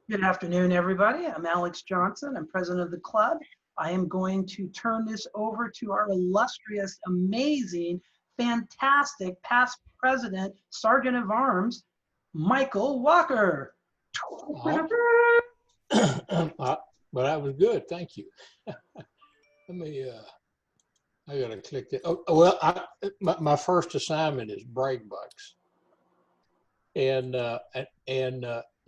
Good afternoon, everybody. I'm Alex Johnson. I'm president of the club. I am going to turn this over to our illustrious, amazing, fantastic past president, Sergeant of Arms, Michael Walker. But I was good, thank you. Let me, I gotta click that. Oh, well, my first assignment is brag bucks. And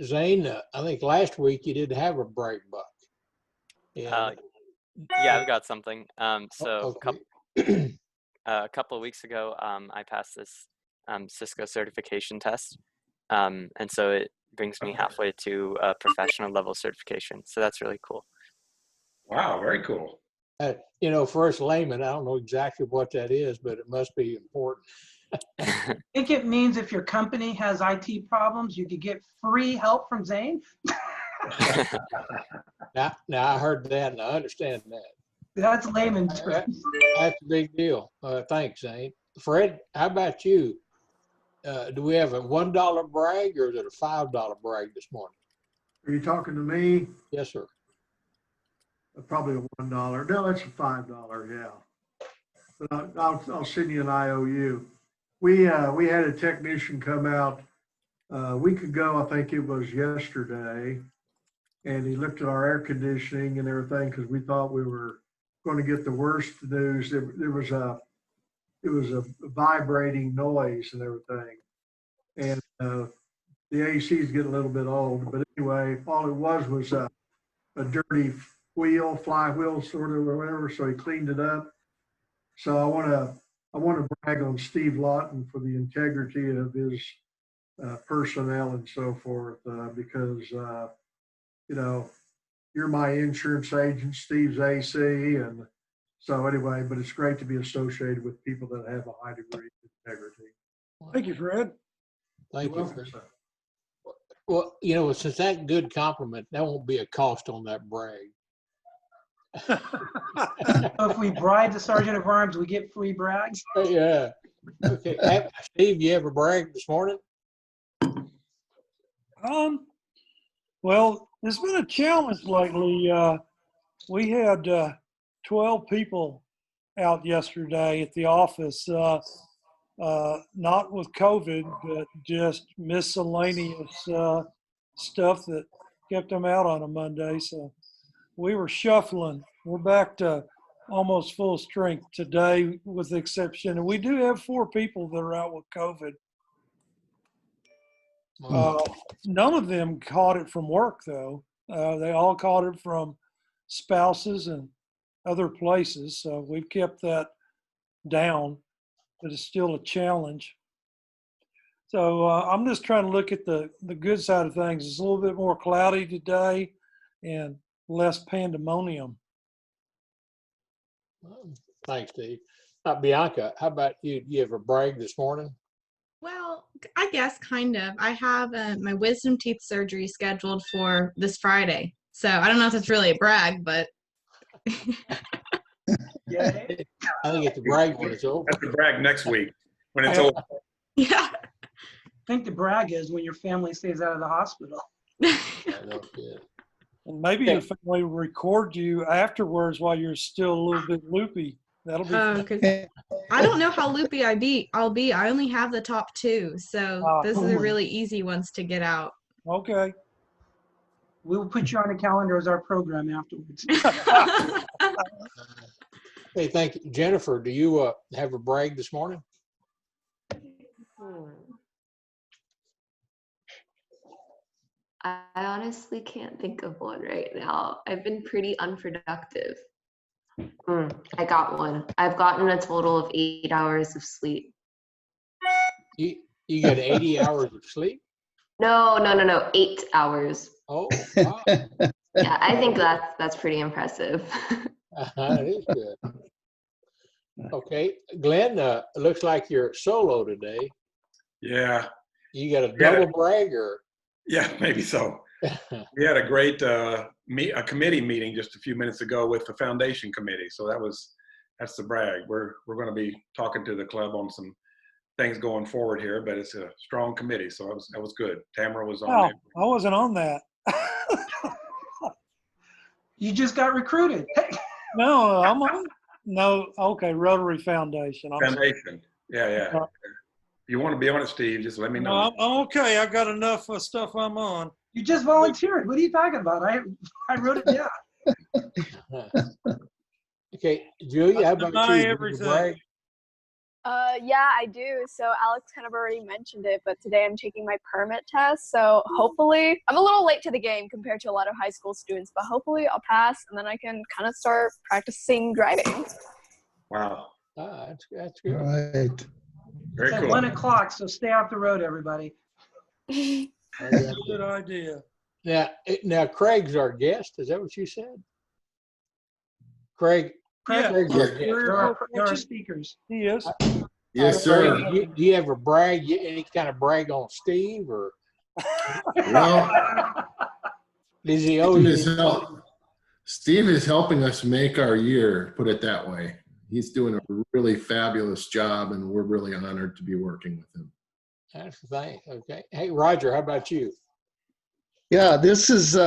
Zane, I think last week you didn't have a brag buck. And, yeah, I've got something. Okay. A couple of weeks ago, I passed this Cisco certification test. And so it brings me halfway to a professional level certification. So that's really cool. Wow, very cool. You know, for us laymen, I don't know exactly what that is, but it must be important. I think it means if your company has IT problems, you could get free help from Zane. Now I heard that and I understand that. That's layman's terms. That's a big deal. Thanks, Zane. Fred, how about you? Do we have a $1 brag or is it a $5 brag this morning? Are you talking to me? Yes, sir. Probably a $1. No, it's a $5. Yeah, but I'll send you an IOU. We had a technician come out a week ago. I think it was yesterday, and he looked at our air conditioning and everything because we thought we were going to get the worst news. It was a vibrating noise and everything, and the AC is getting a little bit old. But anyway, all it was a dirty fly wheel sort of or whatever. So he cleaned it up. So I want to brag on Steve Lawton for the integrity of his personnel and so forth, because you know, you're my insurance agent, Steve's AC, and so anyway. But it's great to be associated with people that have a high degree of integrity. Thank you, Fred. Thank you, Fred. Well, you know, since that good compliment, there won't be a cost on that brag. So if we bribe the Sergeant of Arms, we get free brags. Yeah. Okay. Steve, you ever bragged this morning? Well, it's been a challenge lately. We had 12 people out yesterday at the office, not with COVID, but just miscellaneous stuff that kept them out on a Monday. So we were shuffling. We're back to almost full strength today, with the exception, and we do have 4 people that are out with COVID. None of them caught it from work, though. They all caught it from spouses and other places. So we've kept that down, but it's still a challenge. So I'm just trying to look at the good side of things. It's a little bit more cloudy today and less pandemonium. Thanks, Steve. Bianca, how about you? You ever brag this morning? Well, I guess kind of. I have my wisdom teeth surgery scheduled for this Friday. So I don't know if it's really a brag, but. Yeah. I think it's a brag when it's over. That's the brag next week when it's over. Yeah. I think the brag is when your family stays out of the hospital. And maybe your family will record you afterwards while you're still a little bit loopy. That'll be fun. 'Cause I don't know how loopy I'll be. I only have the top 2, so this is a really easy ones to get out. Okay. We will put you on the calendar as our program afterwards. Hey, thank you. Jennifer, do you have a brag this morning? I honestly can't think of one right now. I've been pretty unproductive. I got one. I've gotten a total of 8 hours of sleep. You got 80 hours of sleep? No, 8 hours. Oh, wow. Yeah, I think that's pretty impressive. That is good. Okay, Glenn, it looks like you're solo today. Yeah. You got a double brag or? Yeah, maybe so. We had a great a committee meeting just a few minutes ago with the foundation committee. So that's the brag. We're going to be talking to the club on some things going forward here, but it's a strong committee. So that was good. Tamara was on Oh, it. I wasn't on that. You just got recruited. Hey. No, I'm on. No, okay, Rotary Foundation. I'm sorry. Foundation. Yeah. If you want to be on it, Steve, just let me No, know. I'm okay. I got enough stuff I'm on. You just volunteered. What are you talking about? I wrote it down. Okay, Julia, how about deny you? You everything. brag? Yeah, I do. So Alex kind of already mentioned it, but today I'm taking my permit test. So hopefully, I'm a little late to the game compared to a lot of high school students, but hopefully I'll pass and then I can kind of start practicing driving. Wow. That's good. All right. Very It's at cool. 1 o'clock, so stay off the road, everybody. Good idea. Now Craig's our guest. Is that what you said? Craig. Yeah. Craig's our guest. There are speakers. He is. Yes, sir. Craig, do you ever brag? Any kind of brag on Steve, or Well, does he owe you? Steve is helping us make our year, put it that way. He's doing a really fabulous job, and we're really honored to be working with him. That's the thing. Okay. Hey, Roger, how about you? Yeah, this is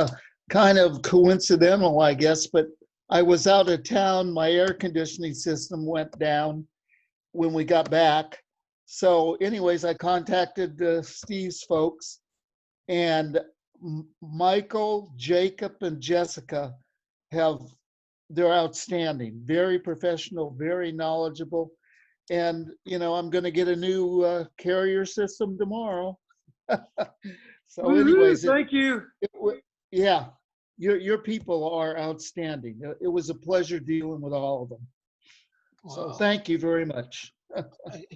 kind of coincidental, I guess, but I was out of town. My air conditioning system went down when we got back. So anyways, I contacted Steve's folks, and Michael, Jacob, and Jessica they're outstanding, very professional, very knowledgeable. And, I'm going to get a new carrier system tomorrow. So anyways, Thank you. yeah, your people are outstanding. It was a pleasure dealing with all of them. So Wow. thank you very much.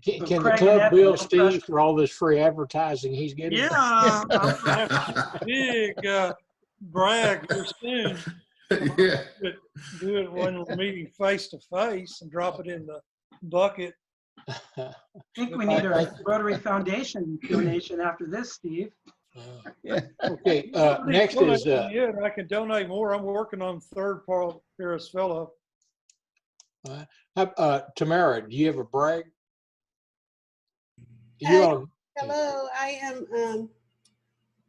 Can the club bill Steve for all this free advertising he's getting? Yeah, I'm gonna have a big brag here soon. Yeah. Do it when we're meeting face to face and drop it in the bucket. I think we need a Rotary Foundation donation after this, Steve. Okay, next is I can donate more. I'm working on third part Paris fellow. Tamara, do you ever brag? Hello, I am.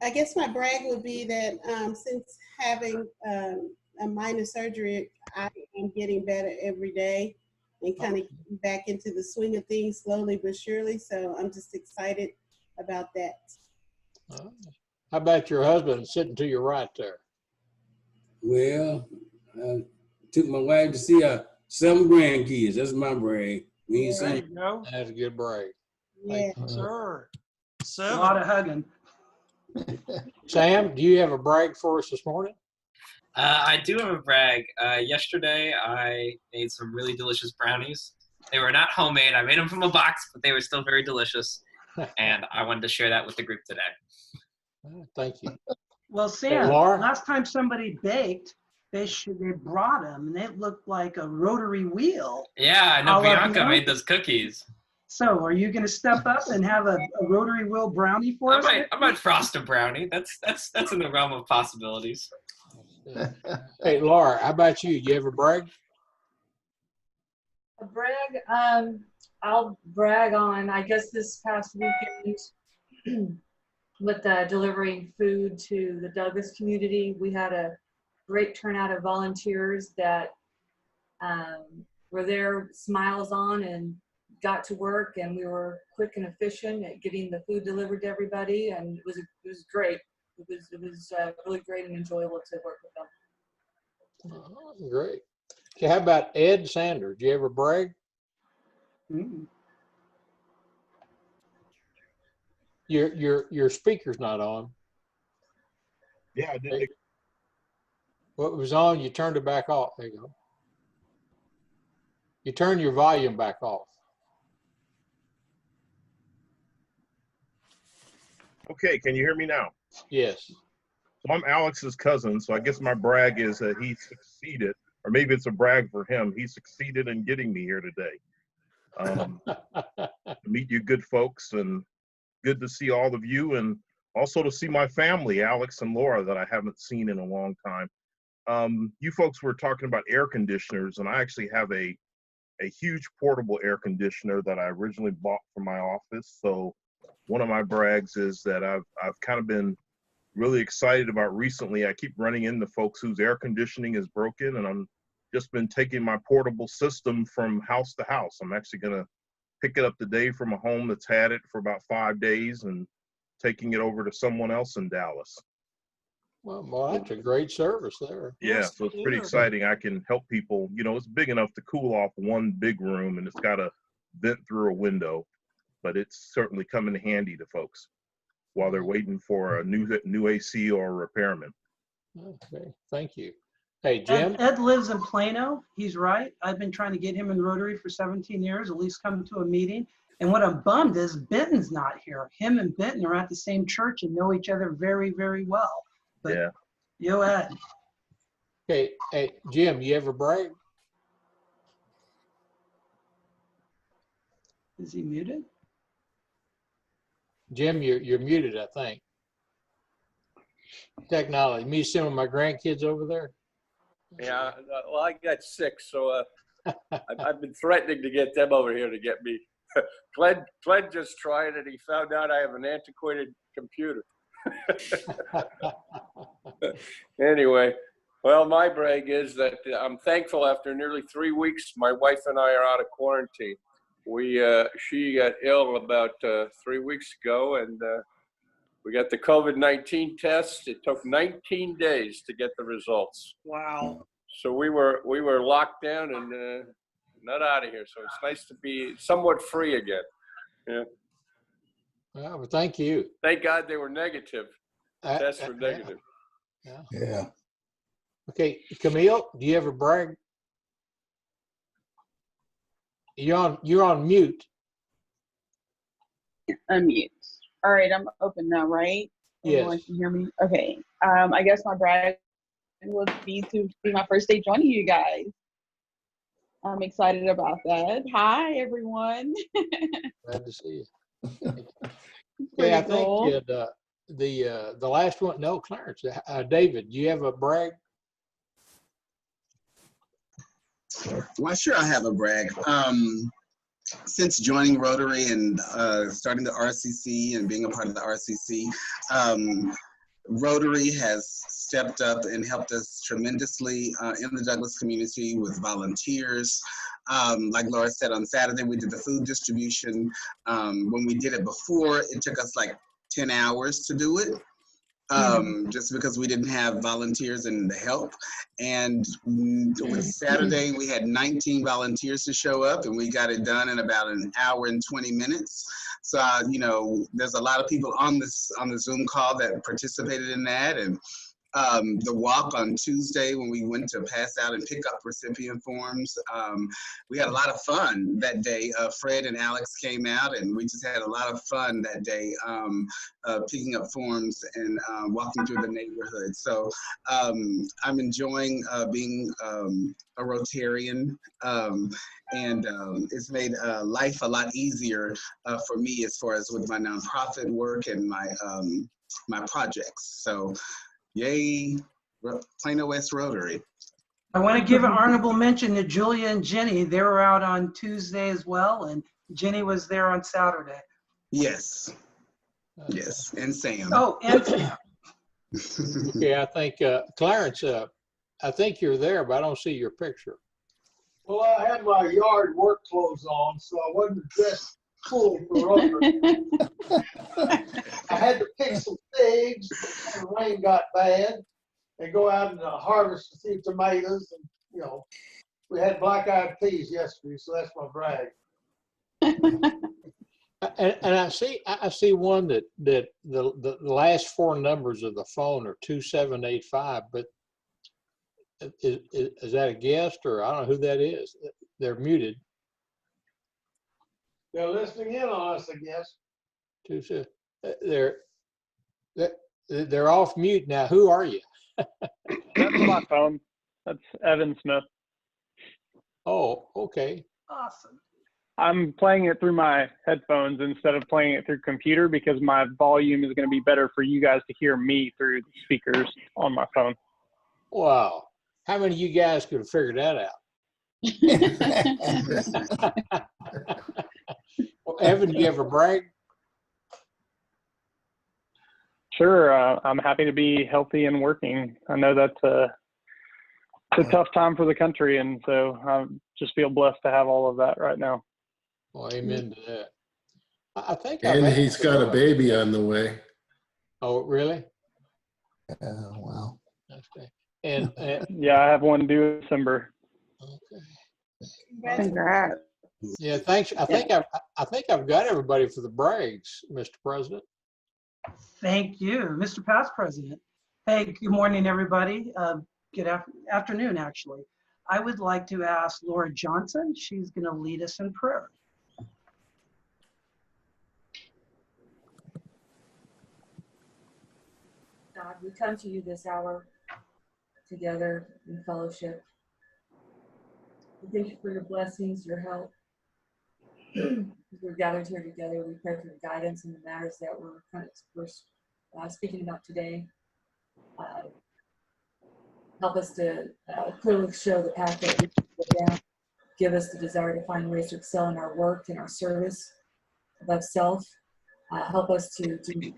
I guess my brag would be that since having a minor surgery, I am getting better every day and kind of back into the swing of things slowly but surely. So I'm just excited about that. How about your husband sitting to your right there? Well, I took my wife to see 7 grandkids. That's my brag. We ain't There seen. you go. That's a good brag. Yeah. Sir. A 7. lot of hugging. Sam, do you have a brag for us this morning? I do have a brag. Yesterday, I made some really delicious brownies. They were not homemade. I made them from a box, but they were still very delicious. And I wanted to share that with the group today. Thank you. Well, Sam, last time somebody baked, they brought them, and they looked like a rotary wheel. Yeah, I know Bianca made those cookies. So, are you going to step up and have a rotary wheel brownie for us? I might frost a brownie. That's in the realm of possibilities. Hey, Laura, how about you? You ever brag? A brag, I'll brag on, I guess this past weekend with delivering food to the Douglas community, we had a great turnout of volunteers that were there, smiles on, and got to work, and we were quick and efficient at getting the food delivered to everybody, and it was great. It was really great and enjoyable to work with them. Oh, great. Okay, how about Ed Sanders? Do you ever brag? Your speaker's not on. Yeah, I did. What was on, you turned it back off. There you go. You turn your volume back off. Okay, can you hear me now? Yes. So I'm Alex's cousin, so I guess my brag is that he succeeded, or maybe it's a brag for him. He succeeded in getting me here today. To meet you good folks, and good to see all of you, and also to see my family, Alex and Laura, that I haven't seen in a long time. You folks were talking about air conditioners, and I actually have a huge portable air conditioner that I originally bought for my office. So one of my brags is that I've kind of been really excited about recently. I keep running into folks whose air conditioning is broken, and I'm just been taking my portable system from house to house. I'm actually going to pick it up today from a home that's had it for about 5 days and taking it over to someone else in Dallas. Well, that's a great service there. Yeah, Yes, so it's pretty sure. exciting. I can help people. You know, it's big enough to cool off one big room, and it's got a vent through a window, but it's certainly coming handy to folks while they're waiting for a new AC or a repairman. Okay, thank you. Hey, Jim. Ed lives in Plano. He's right. I've been trying to get him in Rotary for 17 years, at least come to a meeting. And what I'm bummed is Benton's not here. Him and Benton are at the same church and know each other very, very well. But Yeah. yo, Ed. Okay, hey, Jim, you ever brag? Is he muted? Jim, you're muted, I think. Technology. Me, some of my grandkids over there. Yeah, well, I got sick, so I've been threatening to get them over here to get me. Glenn just tried it. He found out I have an antiquated computer. Anyway, well, my brag is that I'm thankful after nearly 3 weeks, my wife and I are out of quarantine. She got ill about 3 weeks ago, and we got the COVID-19 test. It took 19 days to get the results. Wow. So we were locked down and not out of here. So it's nice to be somewhat free again. Yeah. Well, thank you. Thank God they were negative. Tests were negative. Yeah. Okay, Camille, do you ever brag? You're on mute. Unmute. All right, I'm open now, right? Yes. Everyone can hear me? Okay. I guess my brag would be to be my first day joining you guys. I'm excited about that. Hi, everyone. Glad to see you. Yeah, I think cool. the last one. No, Clarence. David, do you have a brag? Well, sure, I have a brag. Since joining Rotary and starting the RCC and being a part of the RCC, Rotary has stepped up and helped us tremendously in the Douglas community with volunteers. Like Laura said, on Saturday, we did the food distribution. When we did it before, it took us like 10 hours to do it. Just because we didn't have volunteers and the help. And with Saturday, we had 19 volunteers to show up, and we got it done in about an hour and 20 minutes. So, you know, there's a lot of people on the Zoom call that participated in that. And the walk on Tuesday when we went to pass out and pick up recipient forms, we had a lot of fun that day. Fred and Alex came out and we just had a lot of fun that day picking up forms and walking through the neighborhood. So I'm enjoying being a Rotarian, and it's made life a lot easier for me as far as with my nonprofit work and my my projects. So yay, Plano West Rotary. I want to give an honorable mention to Julia and Jenny. They were out on Tuesday as well, and Jenny was there on Saturday. Yes. Yes, and Sam. Oh, and Sam. Okay, I think, Clarence, I think you're there, but I don't see your picture. Well, I had my yard work clothes on, so I wasn't dressed fully for Rotary. I had to pick some figs when the rain got bad and go out and harvest a few tomatoes. And, you know, we had black-eyed peas yesterday, so that's my brag. And I see one that the last four numbers of the phone are 2785, but is that a guest, or I don't know who that is? They're muted. They're listening in on us, I guess. They're off mute now. Who are you? That's my phone. That's Evan Smith. Oh, okay. Awesome. I'm playing it through my headphones instead of playing it through computer because my volume is going to be better for you guys to hear me through the speakers on my phone. Wow. How many of you guys could have figured that out? Well, Evan, do you ever brag? Sure. I'm happy to be healthy and working. I know that's it's a tough time for the country, and so I just feel blessed to have all of that right now. Well, amen to that. I think And he's got a baby on the way. Oh, really? Wow. Okay. And yeah, I have one due in December. Okay. Congrats. Yeah, thanks. I think I've got everybody for the brags, Mr. President. Thank you, Mr. Past President. Hey, good morning, everybody. Good afternoon, actually. I would like to ask Laura Johnson. She's going to lead us in prayer. God, we come to you this hour together in fellowship. We thank you for your blessings, your help. As we're gathered here together, we pray for guidance in the matters that we're speaking about today. Help us to clearly show the path that we go down. Give us the desire to find ways to excel in our work and our service above self. Help us to do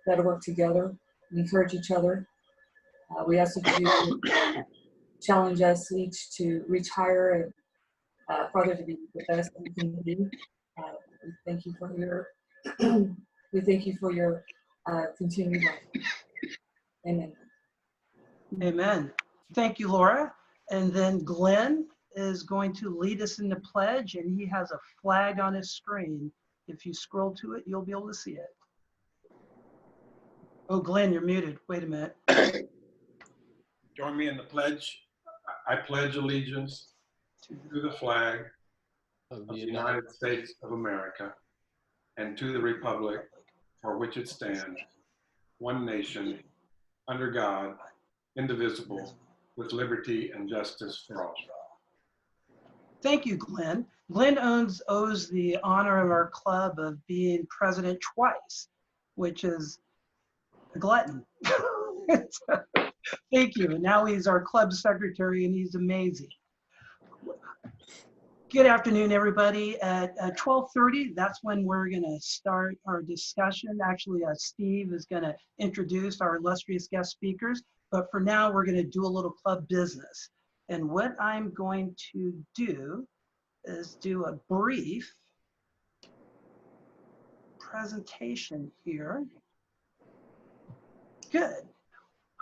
better work together and encourage each other. We ask that you challenge us each to reach higher and farther to be the best that we can be. We thank you for your continued life. Amen. Amen. Thank you, Laura. And then Glenn is going to lead us in the pledge, and he has a flag on his screen. If you scroll to it, you'll be able to see it. Oh, Glenn, you're muted. Wait a minute. Join me in the pledge. I pledge allegiance to the flag of the United States of America and to the republic for which it stands, one nation, under God, indivisible, with liberty and justice for all. Thank you, Glenn. Glenn owes the honor of our club of being president twice, which is a glutton. Thank you. And now he's our club secretary, and he's amazing. Good afternoon, everybody. At 12:30, that's when we're going to start our discussion. Actually, Steve is going to introduce our illustrious guest speakers. But for now, we're going to do a little club business. And what I'm going to do is do a brief presentation here. Good.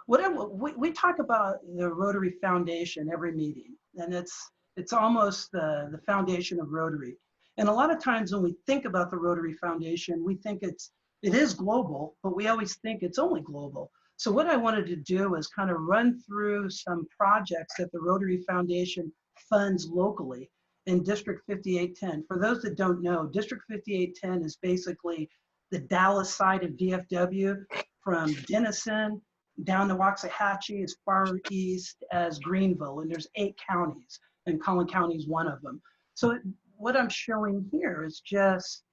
We talk about the Rotary Foundation every meeting, and it's almost the foundation of Rotary. And a lot of times when we think about the Rotary Foundation, we think it is global, but we always think it's only global. So what I wanted to do is kind of run through some projects that the Rotary Foundation funds locally in District 5810. For those that don't know, District 5810 is basically the Dallas side of DFW, from Denison down to Waxahachie, as far east as Greenville, and there's 8 counties, and Collin County is one of them. So what I'm showing here is just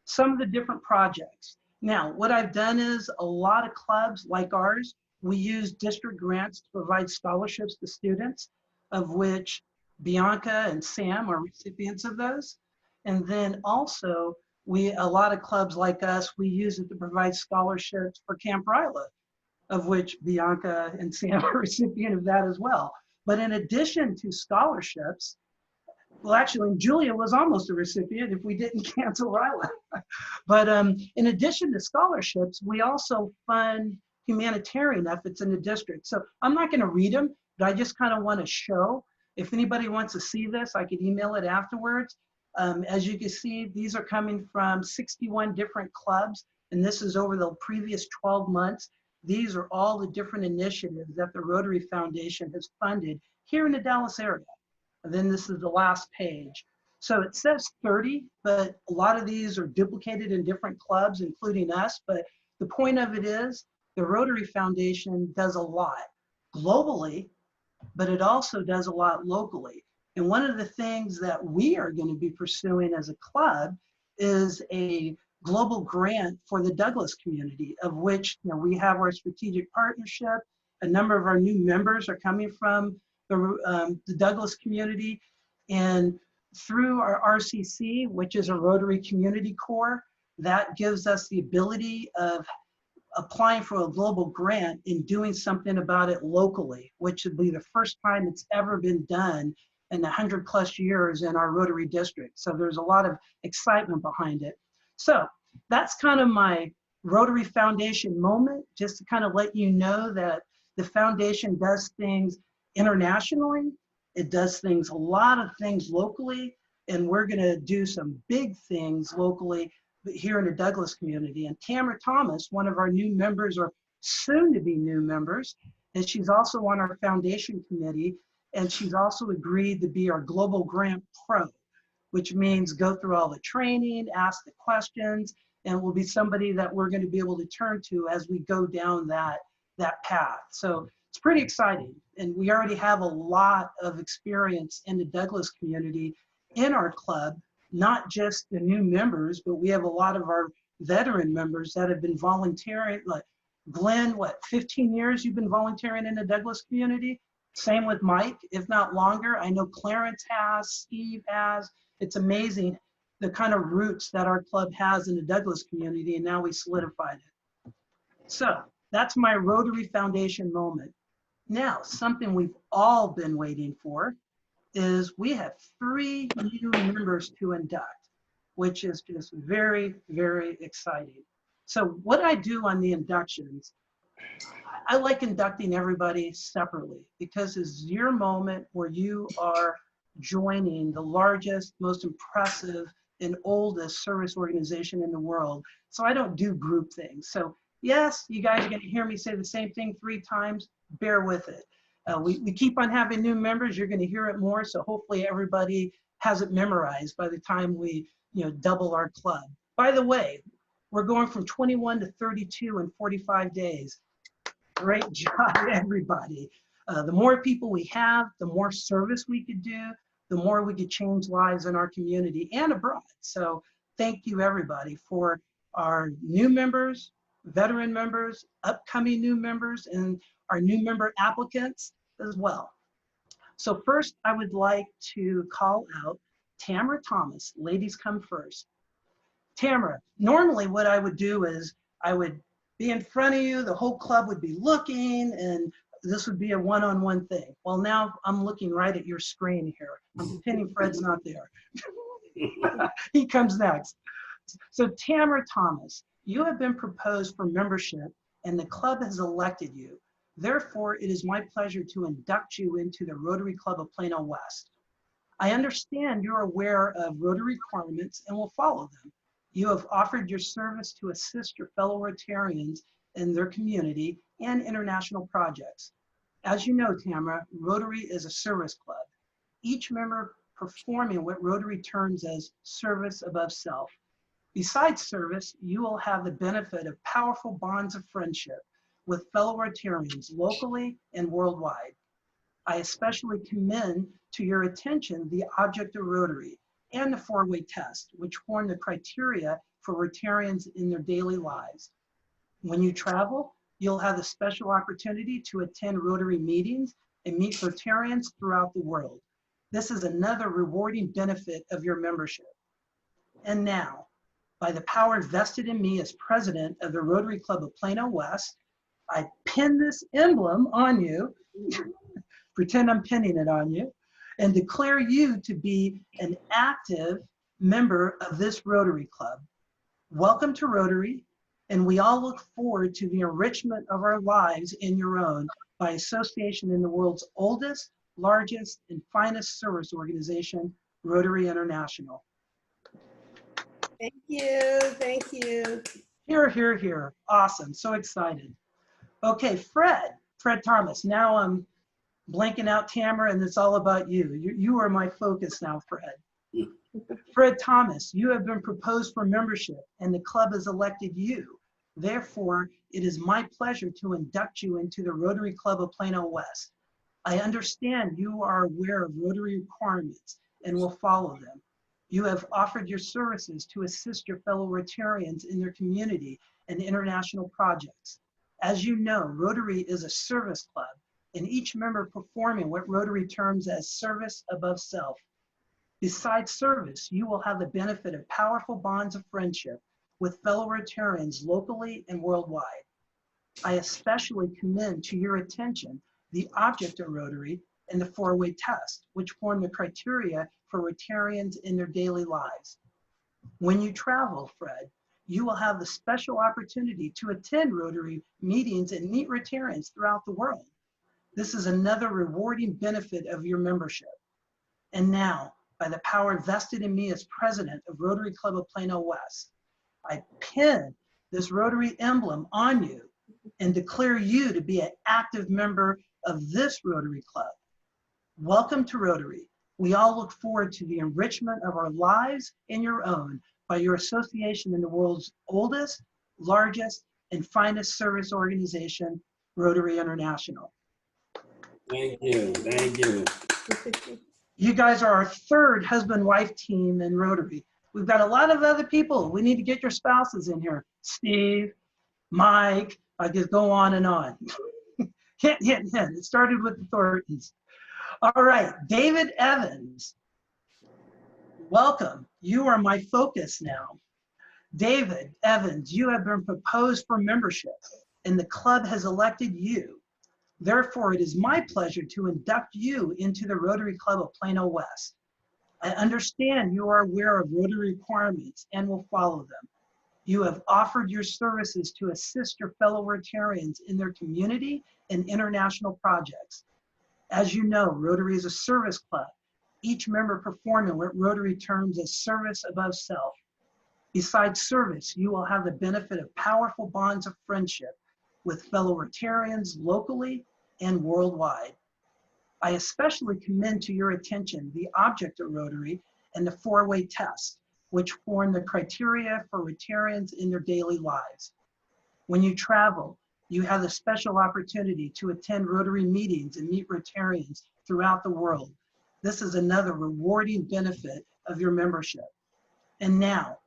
some of the different projects. Now, what I've done is a lot of clubs like ours, we use district grants to provide scholarships to students, of which Bianca and Sam are recipients of those. And then also, a lot of clubs like us, we use it to provide scholarships for Camp Ryla, of which Bianca and Sam are recipient of that as well. But in addition to scholarships, well, actually, Julia was almost a recipient if we didn't cancel Ryla. But in addition to scholarships, we also fund humanitarian efforts in the district. So I'm not going to read them, but I just kind of want to show. If anybody wants to see this, I could email it afterwards. As you can see, these are coming from 61 different clubs, and this is over the previous 12 months. These are all the different initiatives that the Rotary Foundation has funded here in the Dallas area. And then this is the last page. So it says 30, but a lot of these are duplicated in different clubs, including us. But the point of it is the Rotary Foundation does a lot globally, but it also does a lot locally. And one of the things that we are going to be pursuing as a club is a global grant for the Douglas community, of which we have our strategic partnership. A number of our new members are coming from the Douglas community, and through our RCC, which is a Rotary Community Corps, that gives us the ability of applying for a global grant and doing something about it locally, which would be the first time it's ever been done in 100+ years in our Rotary district. So there's a lot of excitement behind it. So that's kind of my Rotary Foundation moment, just to kind of let you know that the foundation does things internationally. It does things, a lot of things locally, and we're gonna do some big things locally here in the Douglas community. And Tamara Thomas, one of our new members, or soon to be new members, and she's also on our foundation committee, and she's also agreed to be our Global Grant Pro, which means go through all the training, ask the questions, and will be somebody that we're going to be able to turn to as we go down that path. So it's pretty exciting. And we already have a lot of experience in the Douglas community in our club, not just the new members, but we have a lot of our veteran members that have been volunteering. Like Glenn, what, 15 years you've been volunteering in the Douglas community? Same with Mike, if not longer. I know Clarence has, Steve has. It's amazing the kind of roots that our club has in the Douglas community, and now we solidified it. So that's my Rotary Foundation moment. Now, something we've all been waiting for is we have 3 new members to induct, which is just very, very exciting. So what I do on the inductions, I like inducting everybody separately because it's your moment where you are joining the largest, most impressive, and oldest service organization in the world. So I don't do group things. So yes, you guys are going to hear me say the same thing 3 times. Bear with it. We keep on having new members. You're going to hear it more. So hopefully everybody has it memorized by the time we double our club. By the way, we're going from 21 to 32 in 45 days. Great job, everybody. The more people we have, the more service we could do, the more we could change lives in our community and abroad. So thank you, everybody, for our new members, veteran members, upcoming new members, and our new member applicants as well. So first, I would like to call out Tamara Thomas. Ladies come first. Tamara, normally what I would do is I would be in front of you, the whole club would be looking, and this would be a one-on-one thing. Well, now I'm looking right at your screen here. I'm pretending Fred's not there. He comes next. So Tamara Thomas, you have been proposed for membership and the club has elected you. Therefore, it is my pleasure to induct you into the Rotary Club of Plano West. I understand you're aware of Rotary requirements and will follow them. You have offered your service to assist your fellow Rotarians in their community and international projects. As you know, Tamara, Rotary is a service club. Each member performing what Rotary terms as service above self. Besides service, you will have the benefit of powerful bonds of friendship with fellow Rotarians locally and worldwide. I especially commend to your attention the object of Rotary and the 4-way test, which form the criteria for Rotarians in their daily lives. When you travel, you'll have the special opportunity to attend Rotary meetings and meet Rotarians throughout the world. This is another rewarding benefit of your membership. And now, by the power vested in me as president of the Rotary Club of Plano West, I pin this emblem on you, pretend I'm pinning it on you, and declare you to be an active member of this Rotary Club. Welcome to Rotary, and we all look forward to the enrichment of our lives in your own by association in the world's oldest, largest, and finest service organization, Rotary International. Thank you, thank you. Here, here, here. Awesome, so excited. Okay, Fred Thomas. Now I'm blanking out Tamara, and it's all about you. You are my focus now, Fred. Fred Thomas, you have been proposed for membership, and the club has elected you. Therefore, it is my pleasure to induct you into the Rotary Club of Plano West. I understand you are aware of Rotary requirements and will follow them. You have offered your services to assist your fellow Rotarians in their community and international projects. As you know, Rotary is a service club, and each member performing what Rotary terms as service above self. Besides service, you will have the benefit of powerful bonds of friendship with fellow Rotarians locally and worldwide. I especially commend to your attention the object of Rotary and the four-way test, which form the criteria for Rotarians in their daily lives. When you travel, Fred, you will have the special opportunity to attend Rotary meetings and meet Rotarians throughout the world. This is another rewarding benefit of your membership. And now, by the power vested in me as president of Rotary Club of Plano West, I pin this Rotary emblem on you and declare you to be an active member of this Rotary Club. Welcome to Rotary. We all look forward to the enrichment of our lives and your own by your association in the world's oldest, largest, and finest service organization, Rotary International. Thank you. Thank you. You guys are our third husband-wife team in Rotary. We've got a lot of other people. We need to get your spouses in here. Steve, Mike, I just go on and on. Hint, hint, hint. It started with the Thorntons. All right, David Evans, welcome. You are my focus now. David Evans, you have been proposed for membership, and the club has elected you. Therefore, it is my pleasure to induct you into the Rotary Club of Plano West. I understand you are aware of Rotary requirements and will follow them. You have offered your services to assist your fellow Rotarians in their community and international projects. As you know, Rotary is a service club, each member performing what Rotary terms as service above self. Besides service, you will have the benefit of powerful bonds of friendship with fellow Rotarians locally and worldwide. I especially commend to your attention the object of Rotary and the four-way test, which form the criteria for Rotarians in their daily lives. When you travel, you have the special opportunity to attend Rotary meetings and meet Rotarians throughout the world. This is another rewarding benefit of your membership. And now,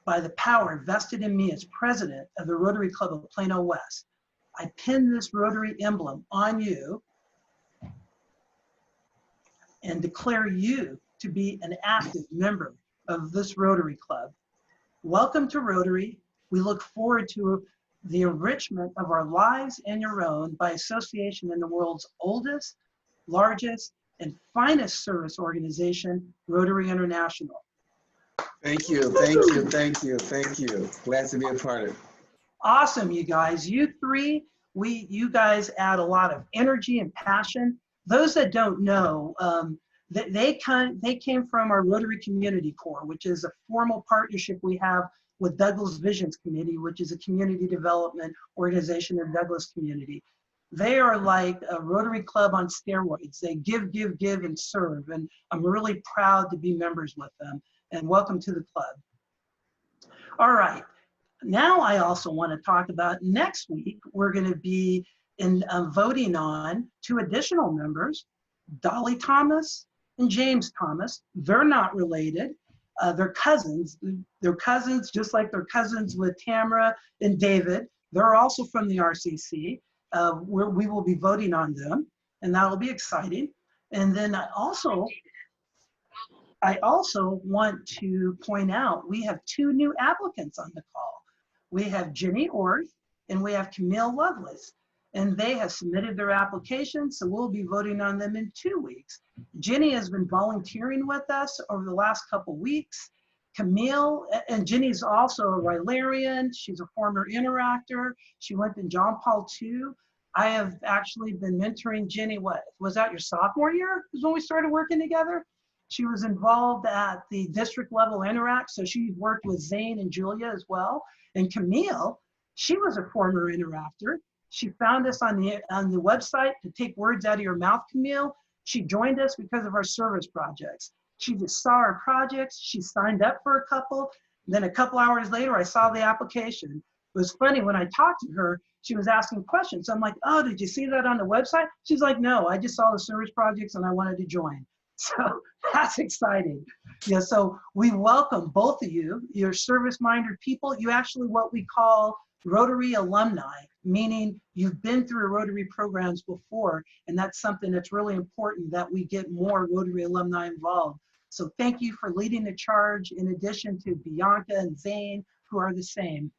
by the power vested in me as president of the Rotary Club of Plano West, I pin this Rotary emblem on you and declare you to be an active member of this Rotary Club. Welcome to Rotary. We look forward to the enrichment of our lives and your own by association in the world's oldest, largest, and finest service organization, Rotary International. Thank you, thank you, thank you, thank you. Glad to be a part of it. Awesome, you guys. You three, you guys add a lot of energy and passion. Those that don't know, they came from our Rotary Community Corps, which is a formal partnership we have with Douglas Visions Committee, which is a community development organization in Douglas community. They are like a Rotary Club on steroids. They give, give, give, and serve. And I'm really proud to be members with them. And welcome to the club. All right. Now I also want to talk about next week, we're going to be voting on two additional members, Dolly Thomas and James Thomas. They're not related. They're cousins. They're cousins just like they're cousins with Tamara and David. They're also from the RCC. We will be voting on them, and that will be exciting. And then I also want to point out we have two new applicants on the call. We have Jenny Orth and we have Camille Lovelace, and they have submitted their applications, so we'll be voting on them in 2 weeks. Jenny has been volunteering with us over the last couple weeks. Camille, and Jenny's also a Rylarian. She's a former interactor. She went to John Paul II. I have actually been mentoring Jenny, what, was that your sophomore year is when we started working together? She was involved at the district level Interact, so she worked with Zane and Julia as well. And Camille, she was a former interactor. She found us on the website to take words out of your mouth, Camille. She joined us because of our service projects. She just saw our projects. She signed up for a couple. Then a couple hours later, I saw the application. It was funny when I talked to her, she was asking questions. I'm like, oh, did you see that on the website? She's like, no, I just saw the service projects and I wanted to join. So that's exciting. Yeah, so we welcome both of you. You're service-minded people. You actually what we call Rotary alumni, meaning you've been through Rotary programs before, and that's something that's really important that we get more Rotary alumni involved. So thank you for leading the charge in addition to Bianca and Zane, who are the same.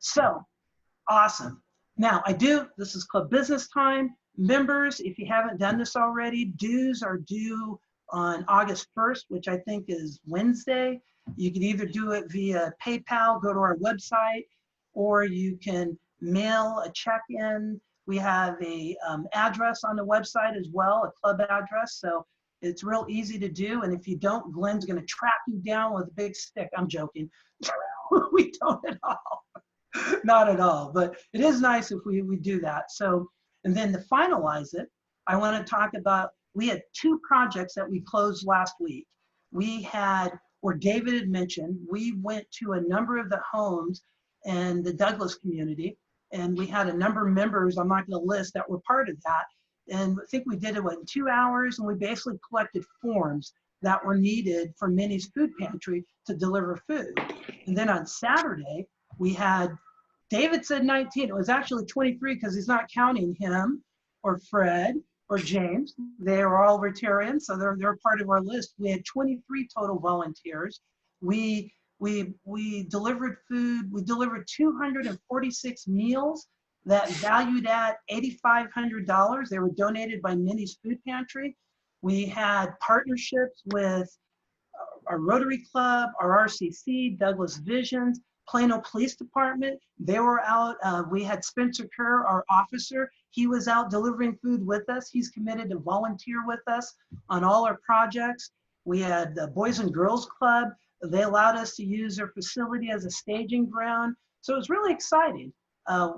So, awesome. Now, this is club business time. Members, if you haven't done this already, dues are due on August 1st, which I think is Wednesday. You can either do it via PayPal, go to our website, or you can mail a check in. We have a address on the website as well, a club address. So it's real easy to do. And if you don't, Glenn's going to track you down with a big stick. I'm joking. We don't at all. Not at all. But it is nice if we do that. So, and then to finalize it, I want to talk about, we had 2 projects that we closed last week. We had, or David had mentioned, we went to a number of the homes in the Douglas community, and we had a number of members, I'm not going to list, that were part of that. And I think we did it in 2 hours, and we basically collected forms that were needed for Minnie's Food Pantry to deliver food. And then on Saturday, we had, David said 19, it was actually 23 because he's not counting him or Fred or James. They are all Rotarians, so they're part of our list. We had 23 total volunteers. We delivered food. We delivered 246 meals that valued at $8,500. They were donated by Minnie's Food Pantry. We had partnerships with our Rotary Club, our RCC, Douglas Visions, Plano Police Department. They were out. We had Spencer Kerr, our officer. He was out delivering food with us. He's committed to volunteer with us on all our projects. We had the Boys and Girls Club. They allowed us to use their facility as a staging ground. So it was really exciting.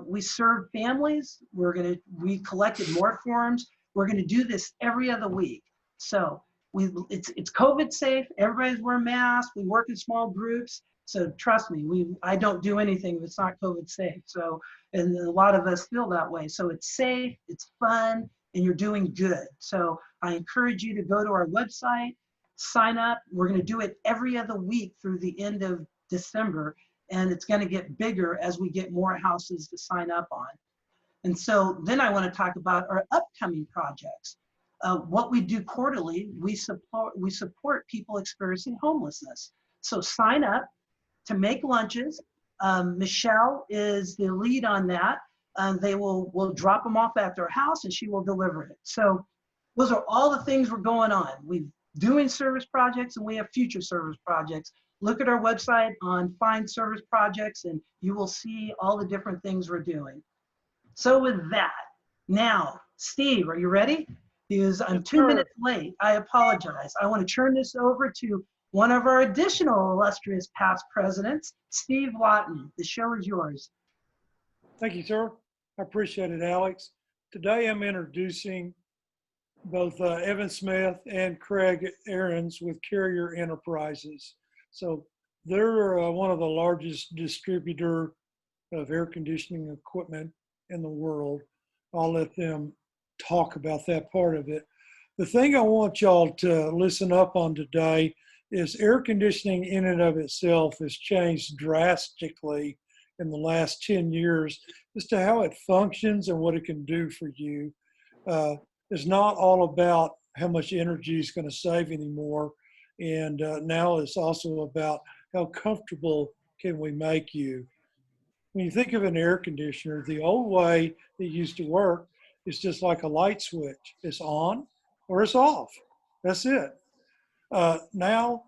We served families. We collected more forms. We're gonna do this every other week. So it's COVID safe. Everybody's wearing masks. We work in small groups. So trust me, I don't do anything if it's not COVID safe. So, and a lot of us feel that way. So it's safe, it's fun, and you're doing good. So I encourage you to go to our website, sign up. We're going to do it every other week through the end of December, and it's going to get bigger as we get more houses to sign up on. And so then I want to talk about our upcoming projects. What we do quarterly, we support people experiencing homelessness. So sign up to make lunches. Michelle is the lead on that. We'll drop them off at their house and she will deliver it. So those are all the things we're going on. We're doing service projects and we have future service projects. Look at our website on Find Service Projects and you will see all the different things we're doing. So with that, now, Steve, are you ready? I'm 2 minutes late. I apologize. I want to turn this over to one of our additional illustrious past presidents, Steve Lawton. The show is yours. Thank you, sir. I appreciate it, Alex. Today I'm introducing both Evan Smith and Craig Ahrens with Carrier Enterprises. So they're one of the largest distributor of air conditioning equipment in the world. I'll let them talk about that part of it. The thing I want y'all to listen up on today is air conditioning in and of itself has changed drastically in the last 10 years as to how it functions and what it can do for you. It's not all about how much energy it's going to save anymore. And now it's also about how comfortable can we make you. When you think of an air conditioner, the old way it used to work is just like a light switch. It's on or it's off. That's it. Now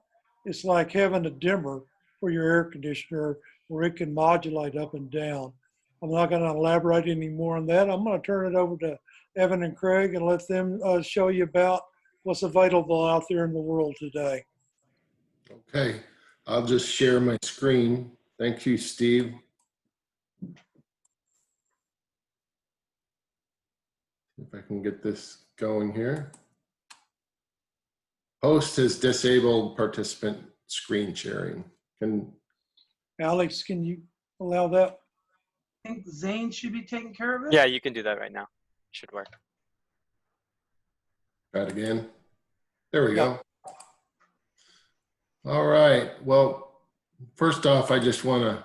it's like having a dimmer for your air conditioner where it can modulate up and down. I'm not going to elaborate any more on that. I'm going to turn it over to Evan and Craig and let them show you about what's available out there in the world today. Okay, I'll just share my screen. Thank you, Steve. If I can get this going here. Host has disabled participant screen sharing. Alex, can you allow that? I think Zane should be taking care of it. Yeah, you can do that right now. Should work. Try it again. There we go. All right. Well, first off, I just want to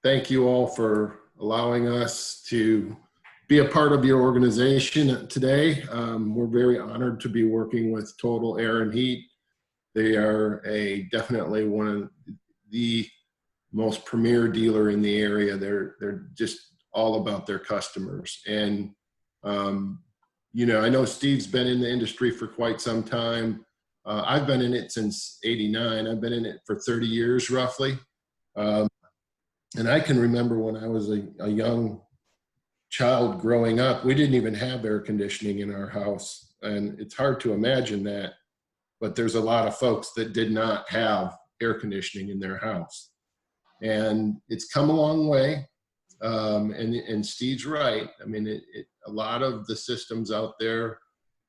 thank you all for allowing us to be a part of your organization today. We're very honored to be working with Total Air and Heat. They are definitely one of the most premier dealer in the area. They're just all about their customers. And, you know, I know Steve's been in the industry for quite some time. I've been in it since '89. I've been in it for 30 years roughly. And I can remember when I was a young child growing up, we didn't even have air conditioning in our house. And it's hard to imagine that, but there's a lot of folks that did not have air conditioning in their house. And it's come a long way. And Steve's right. I mean, a lot of the systems out there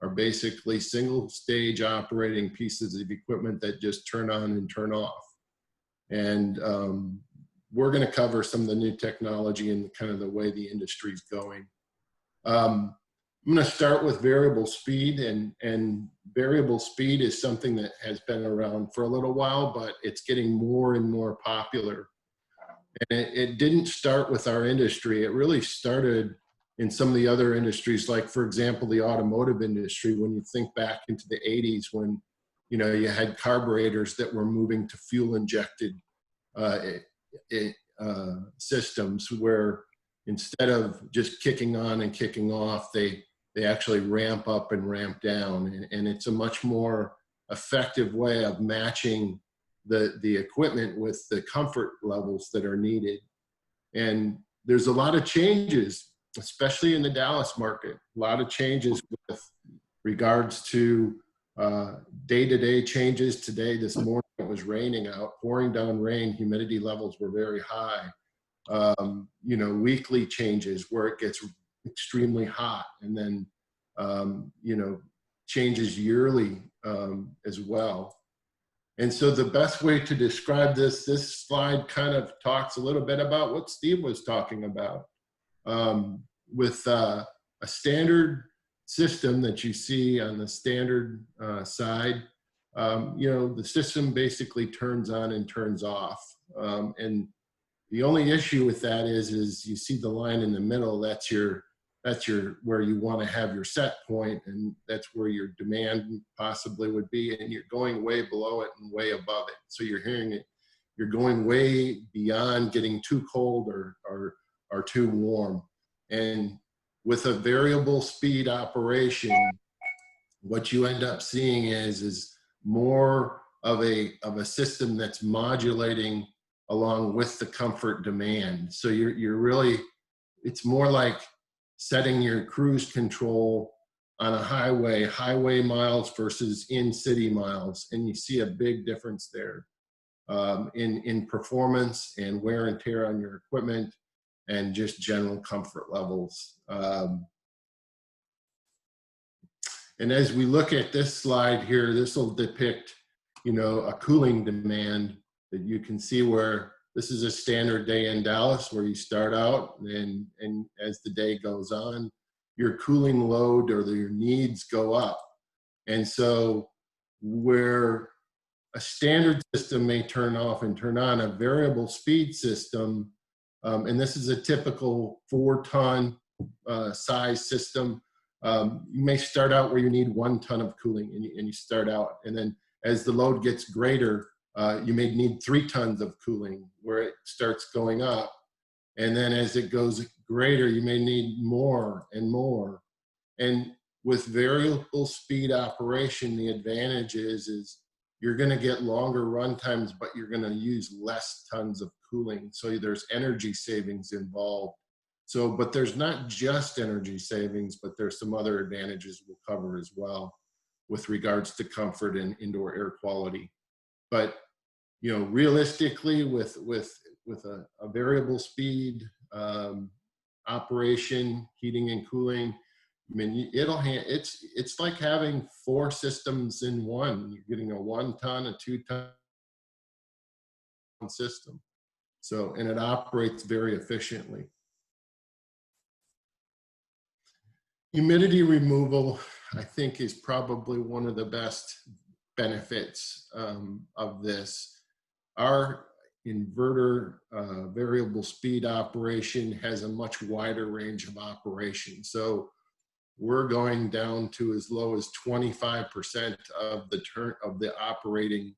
are basically single stage operating pieces of equipment that just turn on and turn off. And we're going to cover some of the new technology and kind of the way the industry's going. I'm going to start with variable speed, and variable speed is something that has been around for a little while, but it's getting more and more popular. And it didn't start with our industry. It really started in some of the other industries, like, for example, the automotive industry. When you think back into the 80s, when, you know, you had carburetors that were moving to fuel injected systems, where instead of just kicking on and kicking off, they actually ramp up and ramp down. And it's a much more effective way of matching the equipment with the comfort levels that are needed. And there's a lot of changes, especially in the Dallas market, a lot of changes with regards to day-to-day changes. Today, this morning, it was raining out, pouring down rain, humidity levels were very high. You know, weekly changes where it gets extremely hot, and then, you know, changes yearly as well. And so the best way to describe this slide kind of talks a little bit about what Steve was talking about. With a standard system that you see on the standard side, you know, the system basically turns on and turns off. And the only issue with that is you see the line in the middle, that's where you want to have your set point, and that's where your demand possibly would be, and you're going way below it and way above it. So you're hearing it, you're going way beyond getting too cold or too warm. And with a variable speed operation, what you end up seeing is more of a system that's modulating along with the comfort demand. So you're really, it's more like setting your cruise control on a highway miles versus in-city miles. And you see a big difference there in performance and wear and tear on your equipment and just general comfort levels. And as we look at this slide here, this will depict, you know, a cooling demand that you can see where this is a standard day in Dallas, where you start out, and as the day goes on, your cooling load or your needs go up. And so where a standard system may turn off and turn on, a variable speed system, and this is a typical 4-ton size system, you may start out where you need 1 ton of cooling, and you start out, and then as the load gets greater, you may need 3 tons of cooling, where it starts going up. And then as it goes greater, you may need more and more. And with variable speed operation, the advantage is you're going to get longer run times, but you're going to use less tons of cooling. So there's energy savings involved. So, but there's not just energy savings, but there's some other advantages we'll cover as well with regards to comfort and indoor air quality. But, you know, realistically, with a variable speed operation, heating and cooling, I mean, it's like having 4 systems in one. You're getting a 1 ton, a 2 ton system. So, and it operates very efficiently. Humidity removal, I think, is probably one of the best benefits of this. Our inverter variable speed operation has a much wider range of operation. So we're going down to as low as 25% of the operating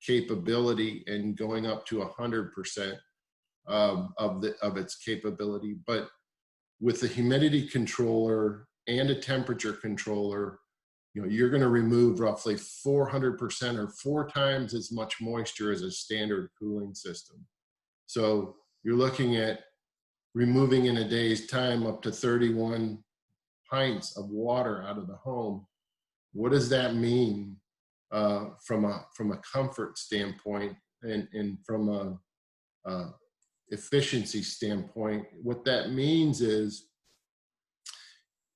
capability, and going up to 100% of its capability. But with the humidity controller and a temperature controller, you're going to remove roughly 400% or 4 times as much moisture as a standard cooling system. So you're looking at removing in a day's time up to 31 pints of water out of the home. What does that mean from a comfort standpoint and from a efficiency standpoint? What that means is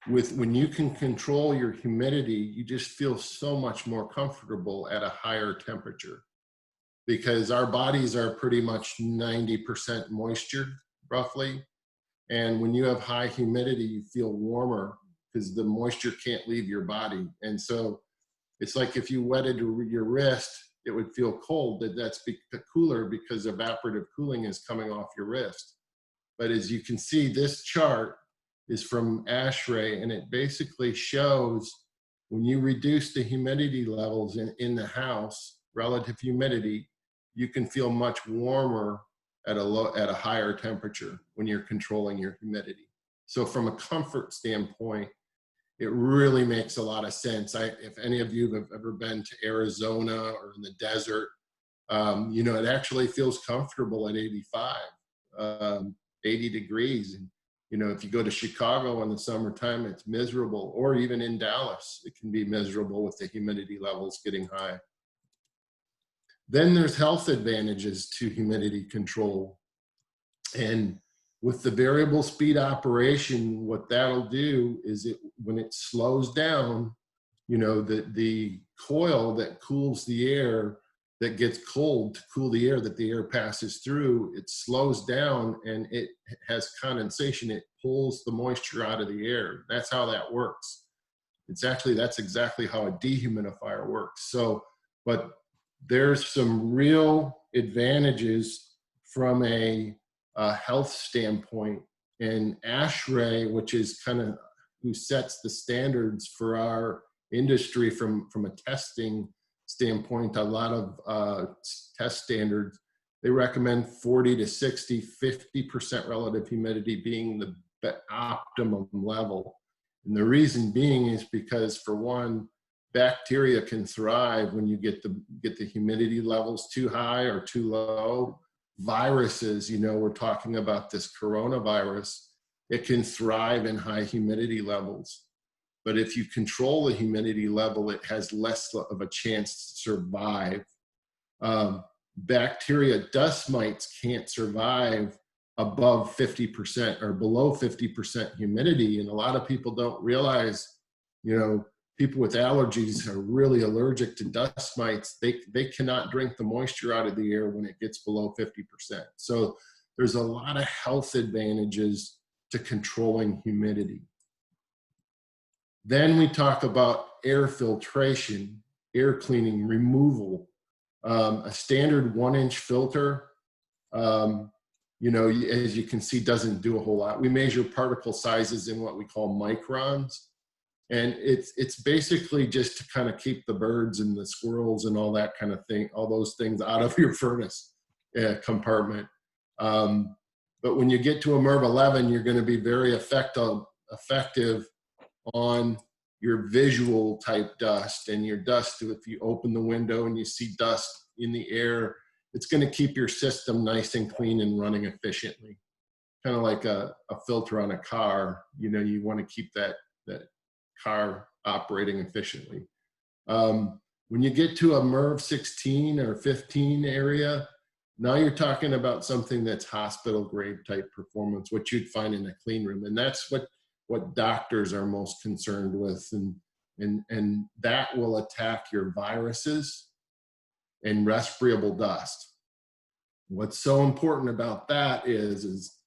when you can control your humidity, you just feel so much more comfortable at a higher temperature, because our bodies are pretty much 90% moisture roughly. And when you have high humidity, you feel warmer because the moisture can't leave your body. And so it's like if you wetted your wrist, it would feel cold. That's cooler because evaporative cooling is coming off your wrist. But as you can see, this chart is from ASHRAE, and it basically shows when you reduce the humidity levels in the house, relative humidity, you can feel much warmer at a higher temperature when you're controlling your humidity. So from a comfort standpoint, it really makes a lot of sense. If any of you have ever been to Arizona or in the desert, it actually feels comfortable at 85, 80 degrees. And, if you go to Chicago in the summertime, it's miserable, or even in Dallas, it can be miserable with the humidity levels getting high. Then there's health advantages to humidity control. And with the variable speed operation, what that'll do is when it slows down, the coil that cools the air, that gets cold to cool the air that the air passes through, it slows down and it has condensation. It pulls the moisture out of the air. That's how that works. That's exactly how a dehumidifier works. So, but there's some real advantages from a health standpoint. And ASHRAE, which is kind of who sets the standards for our industry from a testing standpoint, a lot of test standards, they recommend 40 to 60, 50% relative humidity being the optimum level. And the reason being is because, for one, bacteria can thrive when you get the humidity levels too high or too low. Viruses, we're talking about this coronavirus, it can thrive in high humidity levels. But if you control the humidity level, it has less of a chance to survive. Bacteria, dust mites can't survive above 50% or below 50% humidity. And a lot of people don't realize, people with allergies are really allergic to dust mites. They cannot drink the moisture out of the air when it gets below 50%. So there's a lot of health advantages to controlling humidity. Then we talk about air filtration, air cleaning, removal. A standard 1-inch filter, as you can see, doesn't do a whole lot. We measure particle sizes in what we call microns. And it's basically just to kind of keep the birds and the squirrels and all that kind of thing, all those things out of your furnace compartment. But when you get to a MERV 11, you're going to be very effective on your visual type dust. And your dust, if you open the window and you see dust in the air, it's going to keep your system nice and clean and running efficiently. Kind of like a filter on a car. You want to keep that car operating efficiently. When you get to a MERV 16 or 15 area, now you're talking about something that's hospital grade type performance, what you'd find in a clean room. And that's what doctors are most concerned with. And that will attack your viruses and respirable dust. What's so important about that is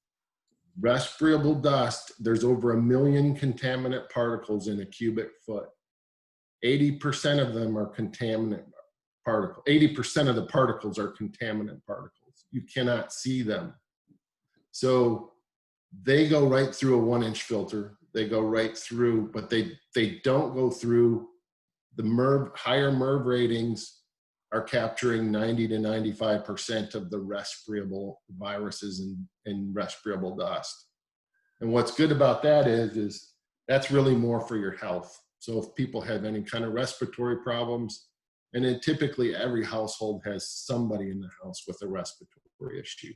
respirable dust, there's over 1 million contaminant particles in a cubic foot. 80% of them are contaminant particles. 80% of the particles are contaminant particles. You cannot see them. So they go right through a 1-inch filter. They go right through, but they don't go through the MERV. Higher MERV ratings are capturing 90 to 95% of the respirable viruses and respirable dust. And what's good about that is that's really more for your health. So if people have any kind of respiratory problems, and then typically every household has somebody in the house with a respiratory issue.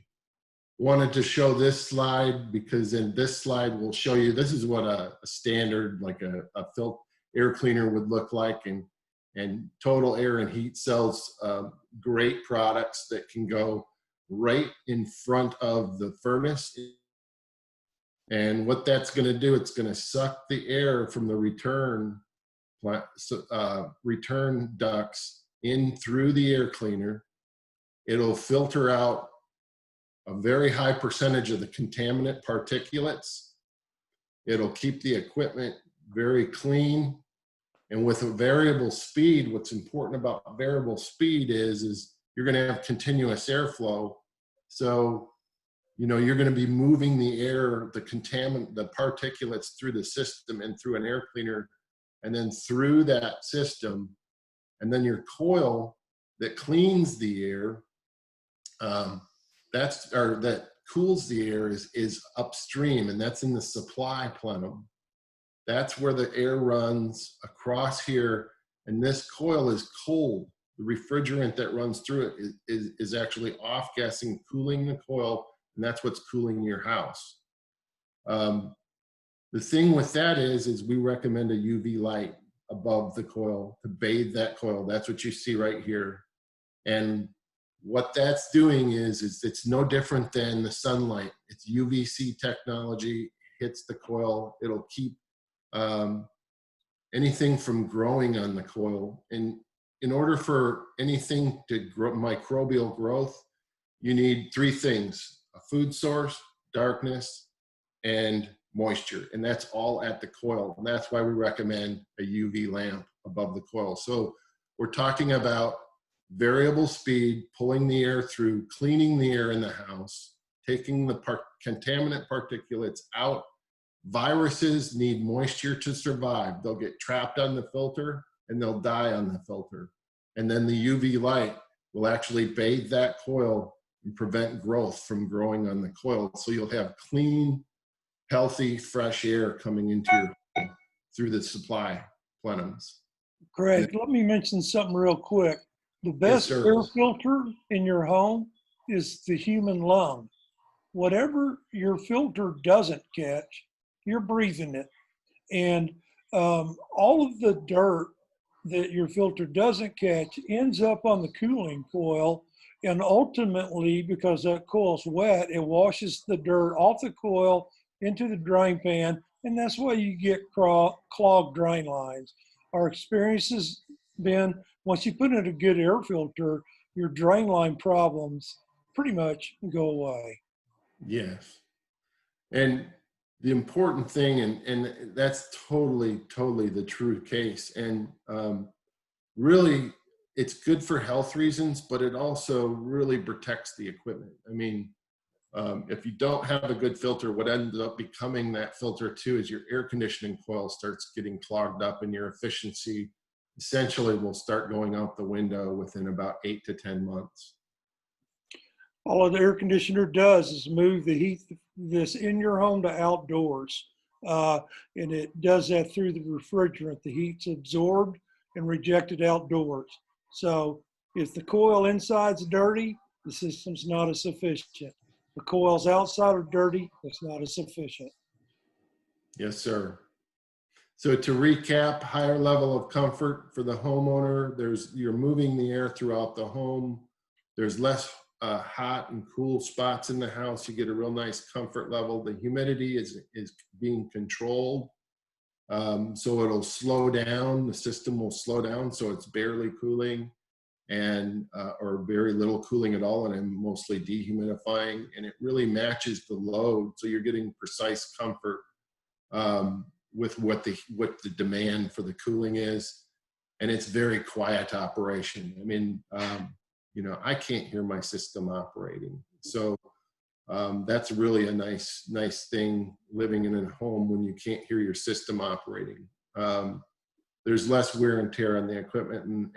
Wanted to show this slide because in this slide we'll show you, this is what a standard, like a air cleaner would look like, and Total Air and Heat sells great products that can go right in front of the furnace. And what that's going to do, it's going to suck the air from the return ducts in through the air cleaner. It'll filter out a very high percentage of the contaminant particulates. It'll keep the equipment very clean. And with a variable speed, what's important about variable speed is you're going to have continuous airflow. So, you know, you're going to be moving the air, the particulates through the system and through an air cleaner, and then through that system. And then your coil that cleans the air, that cools the air is upstream, and that's in the supply plenum. That's where the air runs across here, and this coil is cold. The refrigerant that runs through it is actually off-gassing, cooling the coil, and that's what's cooling your house. The thing with that is we recommend a UV light above the coil to bathe that coil. That's what you see right here. And what that's doing is it's no different than the sunlight. It's UVC technology, hits the coil. It'll keep anything from growing on the coil. And in order for anything to grow, microbial growth, you need three things: a food source, darkness, and moisture. And that's all at the coil. And that's why we recommend a UV lamp above the coil. So we're talking about variable speed, pulling the air through, cleaning the air in the house, taking the contaminant particulates out. Viruses need moisture to survive. They'll get trapped on the filter and they'll die on the filter. And then the UV light will actually bathe that coil and prevent growth from growing on the coil. So you'll have clean, healthy, fresh air coming into your home through the supply plenums. Greg, let me mention something real quick. The best Yes, air filter in your home is the human lung. Whatever your filter doesn't catch, you're breathing it. And all of the dirt that your filter doesn't catch ends up on the cooling coil. And ultimately, because that coil's wet, it washes the dirt off the coil into the drain pan. And that's why you get clogged drain lines. Our experience has been, once you put in a good air filter, your drain line problems pretty much go away. Yes. And the important thing, and that's totally the true case. And really, it's good for health reasons, but it also really protects the equipment. I mean, if you don't have a good filter, what ends up becoming that filter too is your air conditioning coil starts getting clogged up, and your efficiency essentially will start going out the window within about 8 to 10 months. All the air conditioner does is move the heat that's in your home to outdoors. And it does that through the refrigerant. The heat's absorbed and rejected outdoors. So if the coil inside's dirty, the system's not as efficient. The coils outside are dirty, it's not as efficient. Yes, sir. So to recap, higher level of comfort for the homeowner. You're moving the air throughout the home. There's less hot and cool spots in the house. You get a real nice comfort level. The humidity is being controlled. So it'll slow down. The system will slow down, so it's barely cooling and or very little cooling at all, and mostly dehumidifying. And it really matches the load, so you're getting precise comfort with what the demand for the cooling is. And it's very quiet operation. I mean, you know, I can't hear my system operating. So that's really a nice thing living in a home when you can't hear your system operating. There's less wear and tear on the equipment,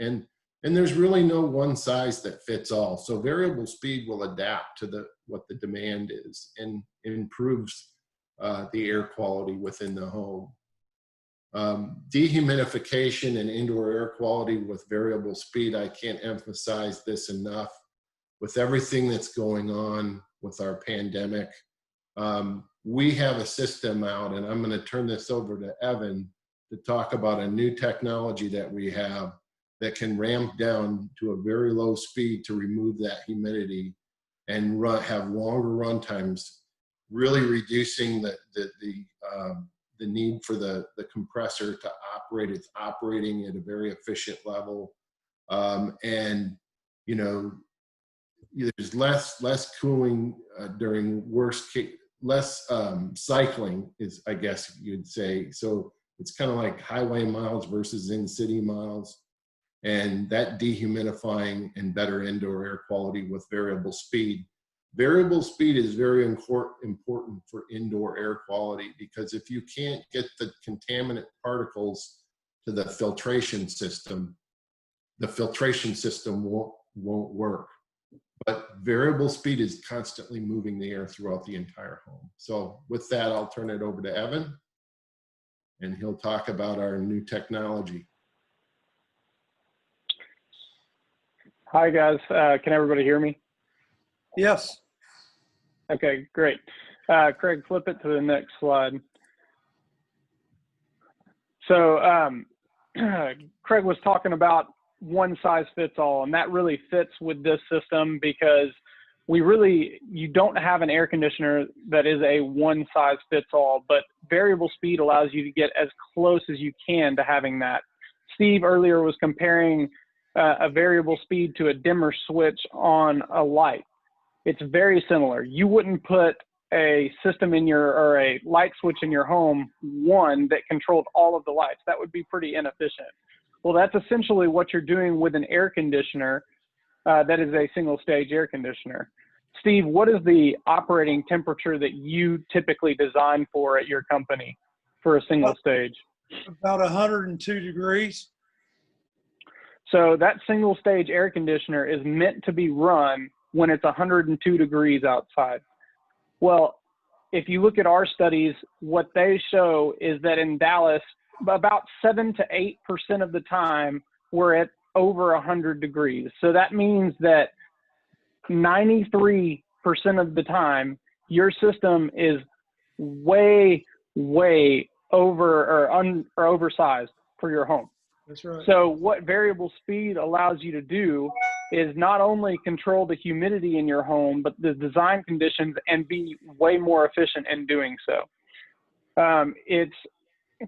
and there's really no one size that fits all. So variable speed will adapt to what the demand is, and it improves the air quality within the home. Dehumidification and indoor air quality with variable speed, I can't emphasize this enough. With everything that's going on with our pandemic, we have a system out, and I'm going to turn this over to Evan to talk about a new technology that we have that can ramp down to a very low speed to remove that humidity and have longer run times, really reducing the need for the compressor to operate. It's operating at a very efficient level. And, you know, there's less cooling during worst case, less cycling is, I guess you'd say. So it's kind of like highway miles versus in-city miles. And that dehumidifying and better indoor air quality with variable speed. Variable speed is very important for indoor air quality, because if you can't get the contaminant particles to the filtration system won't work. But variable speed is constantly moving the air throughout the entire home. So with that, I'll turn it over to Evan, and he'll talk about our new technology. Hi guys, can everybody hear me? Yes. Okay, great. Craig, flip it to the next slide. So Craig was talking about one size fits all, and that really fits with this system, because you don't have an air conditioner that is a one size fits all, but variable speed allows you to get as close as you can to having that. Steve earlier was comparing a variable speed to a dimmer switch on a light. It's very similar. You wouldn't put a system or a light switch in your home, one that controlled all of the lights. That would be pretty inefficient. Well, that's essentially what you're doing with an air conditioner that is a single stage air conditioner. Steve, what is the operating temperature that you typically design for at your company for a single stage? About 102 degrees. So that single stage air conditioner is meant to be run when it's 102 degrees outside. Well, if you look at our studies, what they show is that in Dallas, about 7 to 8% of the time, we're at over 100 degrees. So that means that 93% of the time, your system is way, way over or oversized for your home. That's right. So what variable speed allows you to do is not only control the humidity in your home, but the design conditions, and be way more efficient in doing so. It's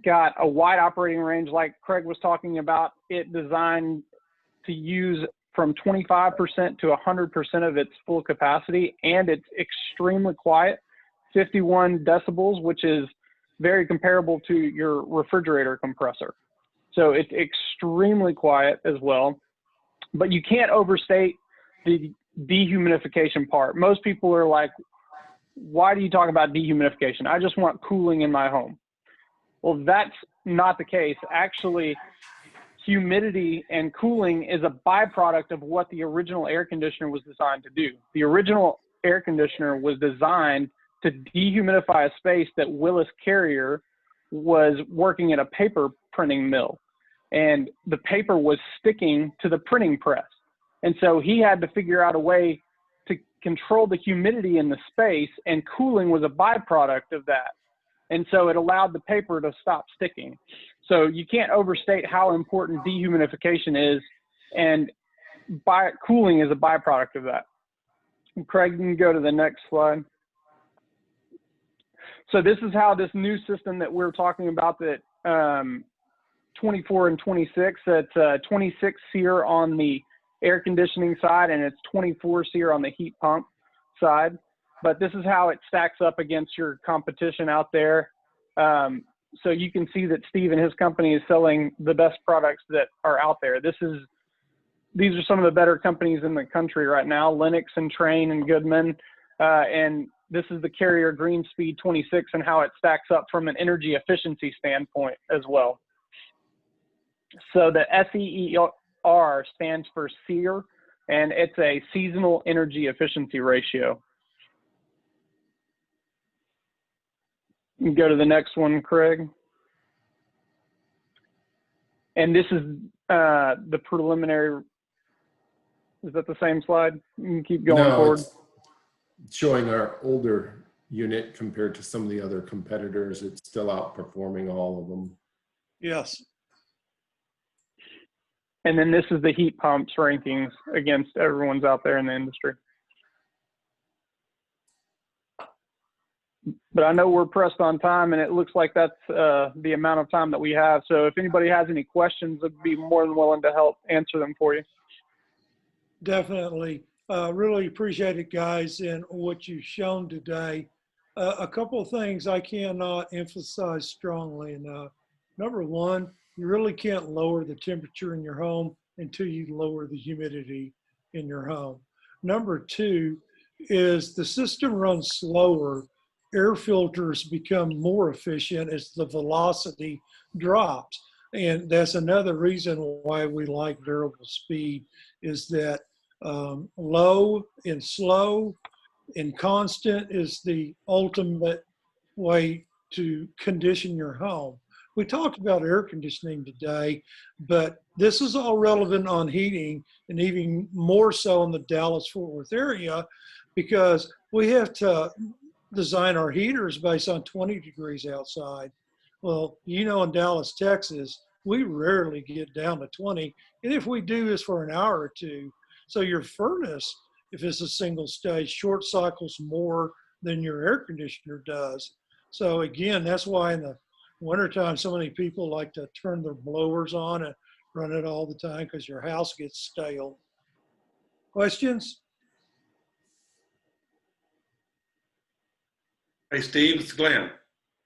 got a wide operating range, like Craig was talking about. It designed to use from 25% to 100% of its full capacity, and it's extremely quiet, 51 decibels, which is very comparable to your refrigerator compressor. So it's extremely quiet as well, but you can't overstate the dehumidification part. Most people are like, why do you talk about dehumidification? I just want cooling in my home. Well, that's not the case. Actually, humidity and cooling is a byproduct of what the original air conditioner was designed to do. The original air conditioner was designed to dehumidify a space that Willis Carrier was working at a paper printing mill, and the paper was sticking to the printing press. And so he had to figure out a way to control the humidity in the space, and cooling was a byproduct of that. And so it allowed the paper to stop sticking. So you can't overstate how important dehumidification is, and cooling is a byproduct of that. Craig, you can go to the next slide. So this is how this new system that we're talking about, that 24 and 26, that's 26 SEER on the air conditioning side, and it's 24 SEER on the heat pump side. But this is how it stacks up against your competition out there. So you can see that Steve and his company is selling the best products that are out there. These are some of the better companies in the country right now: Lennox and Trane and Goodman. And this is the Carrier Green Speed 26, and how it stacks up from an energy efficiency standpoint as well. So the SEER stands for SEER, and it's a seasonal energy efficiency ratio. You can go to the next one, Craig. And this is the preliminary. Is that the same slide? You can keep going No, forward. it's showing our older unit compared to some of the other competitors. It's still outperforming all of them. Yes. And then this is the heat pumps rankings against everyone's out there in the industry. But I know we're pressed on time, and it looks like that's the amount of time that we have. So if anybody has any questions, I'd be more than willing to help answer them for you. Definitely. Really appreciate it, guys, and what you've shown today. A couple of things I cannot emphasize strongly enough. Number one, you really can't lower the temperature in your home until you lower the humidity in your home. Number two is the system runs slower. Air filters become more efficient as the velocity drops. And that's another reason why we like variable speed, is that low and slow and constant is the ultimate way to condition your home. We talked about air conditioning today, but this is all relevant on heating, and even more so in the Dallas-Fort Worth area, because we have to design our heaters based on 20 degrees outside. Well, you know, in Dallas, Texas, we rarely get down to 20. And if we do, it's for an hour or two. So your furnace, if it's a single stage, short cycles more than your air conditioner does. So again, that's why in the wintertime, so many people like to turn their blowers on and run it all the time, because your house gets stale. Questions? Hey, Steve, it's Glenn.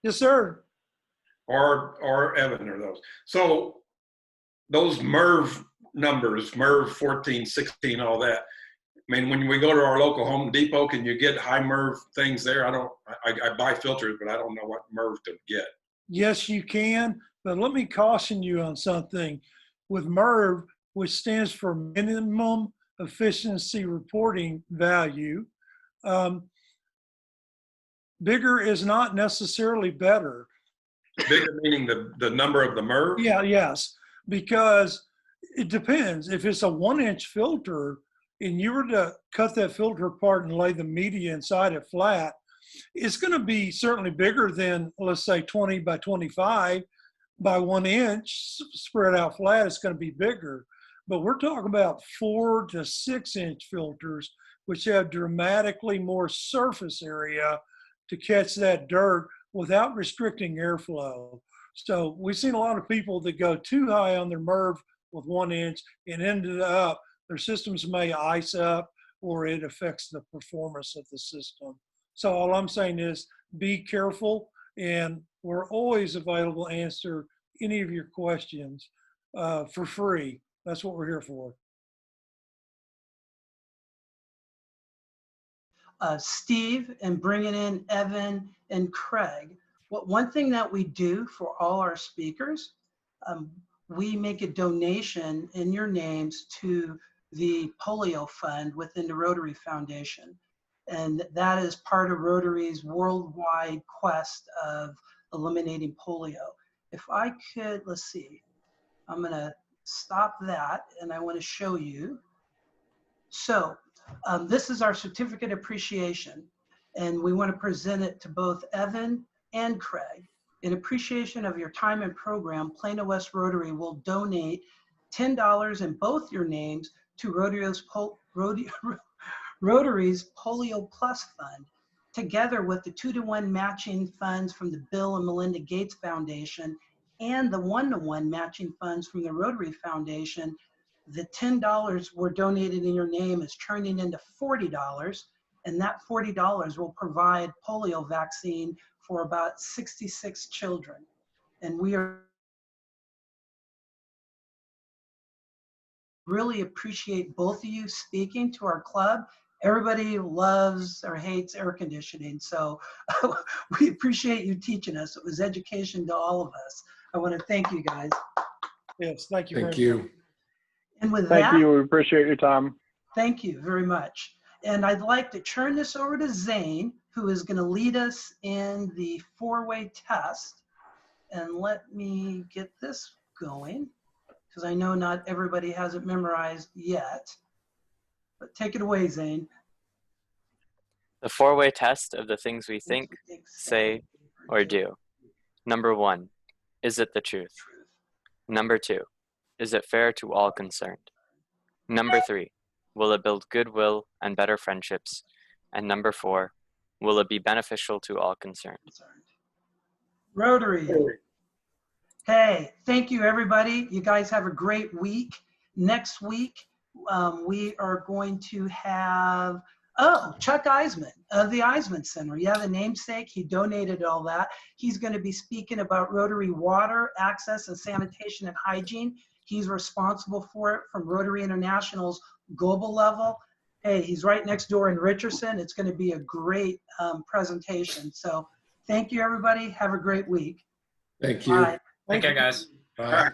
Yes, sir. Or Evan or those. So those MERV numbers, MERV 14, 16, all that. I mean, when we go to our local Home Depot, can you get high MERV things there? I buy filters, but I don't know what MERV to get. Yes, you can, but let me caution you on something. With MERV, which stands for Minimum Efficiency Reporting Value, bigger is not necessarily better. Bigger meaning the number of the MERV? Yeah, yes, because it depends. If it's a 1-inch filter and you were to cut that filter apart and lay the media inside it flat, it's going to be certainly bigger than, let's say, 20 by 25 by 1 inch spread out flat. It's going to be bigger. But we're talking about 4 to 6 inch filters, which have dramatically more surface area to catch that dirt without restricting airflow. So we've seen a lot of people that go too high on their MERV with 1 inch and ended up, their systems may ice up or it affects the performance of the system. So all I'm saying is be careful, and we're always available to answer any of your questions for free. That's what we're here for. Steve, and bringing in Evan and Craig. One thing that we do for all our speakers, we make a donation in your names to the polio fund within the Rotary Foundation. And that is part of Rotary's worldwide quest of eliminating polio. If I could, let's see, I'm gonna stop that and I wanna show you. So this is our certificate appreciation, and we wanna present it to both Evan and Craig. In appreciation of your time and program, Plano West Rotary will donate $10 in both your names to Rotary's Polio Plus Fund, together with the 2-to-1 matching funds from the Bill and Melinda Gates Foundation and the 1-to-1 matching funds from the Rotary Foundation. The $10 we're donated in your name is turning into $40, and that $40 will provide polio vaccine for about 66 children. And we are really appreciate both of you speaking to our club. Everybody loves or hates air conditioning, so we appreciate you teaching us. It was education to all of us. I want to thank you guys. Yes, thank you. Thank very you. much. And with Thank that, you. We appreciate your time. thank you very much. And I'd like to turn this over to Zane who is going to lead us in the four-way test. And let me get this going, because I know not everybody has it memorized yet. But take it away, Zane. The four-way test of the things we think, say, or do. Number 1, is it the truth? Number 2, is it fair to all concerned? Number 3, will it build goodwill and better friendships? And number 4, will it be beneficial to all concerned? Rotary. Hey, thank you, everybody. You guys have a great week. Next week, we are going to have, Chuck Eisman of the Eisman Center. Yeah, the namesake. He donated all that. He's going to be speaking about Rotary water, access, and sanitation and hygiene. He's responsible for it from Rotary International's global level. Hey, he's right next door in Richardson. It's going to be a great presentation. So thank you, everybody. Have a great week. Thank you. Bye. Take care, guys. Bye.